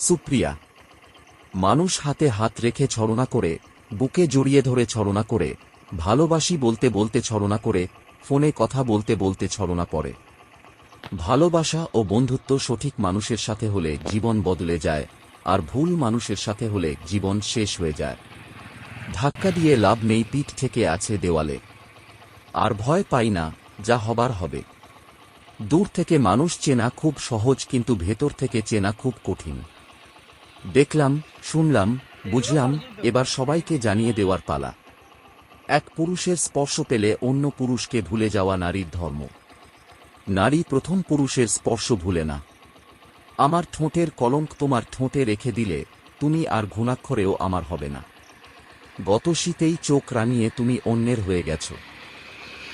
সুপ্রিয়া। মানুষ হাতে হাত রেখে ছলনা করে, বুকে জড়িয়ে ধরে ছলনা করে, ভালোবাসি বলতে বলতে ছলনা করে, ফোনে কথা বলতে বলতে ছলনা পড়ে। ভালোবাসা ও বন্ধুত্ব সঠিক মানুষের সাথে হলে জীবন বদলে যায়, আর ভুল মানুষের সাথে হলে জীবন শেষ হয়ে যায়। ধাক্কা দিয়ে লাভ নেই, পিঠ থেকে আছে দেওয়ালে। আর ভয় পাই না, যা হবার হবে। দূর থেকে মানুষ চেনা খুব সহজ, কিন্তু ভেতর থেকে চেনা খুব কঠিন। দেখলাম, শুনলাম, বুঝলাম, এবার সবাইকে জানিয়ে দেওয়ার পালা। এক পুরুষের স্পর্শ পেলে অন্য পুরুষকে ভুলে যাওয়া নারীর ধর্ম। নারী প্রথম পুরুষের স্পর্শ ভুলে না। আমার ঠোঁটের কলঙ্ক তোমার ঠোঁটে রেখে দিলে তুমি আর ঘুণাক্ষরেও আমার হবে না। গত শীতেই চোখ রাঙিয়ে তুমি অন্যের হয়ে গেছ।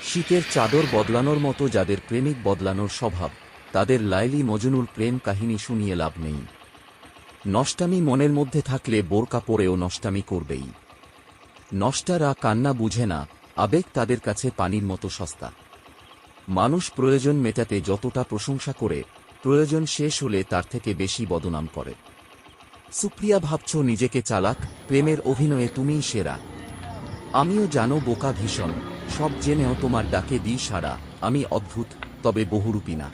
শীতের চাদর বদলানোর মতো যাদের প্রেমিক বদলানোর স্বভাব, তাদের লাইলি মজনুর প্রেম কাহিনী শুনিয়ে লাভ নেই। নষ্টামি মনের মধ্যে থাকলে বোরকা পরেও নষ্টামি করবেই। নষ্টারা কান্না বুঝে না, আবেগ তাদের কাছে পানির মতো সস্তা। মানুষ প্রয়োজন মেটাতে যতটা প্রশংসা করে, প্রয়োজন শেষ হলে তার থেকে বেশি বদনাম করে। সুপ্রিয়া, ভাবছ নিজেকে চালাক, প্রেমের অভিনয়ে তুমিই সেরা। আমিও জানো বোকা ভীষণ, সব জেনেও তোমার ডাকে দিই সাড়া। আমি অদ্ভুত, তবে বহুরূপী না।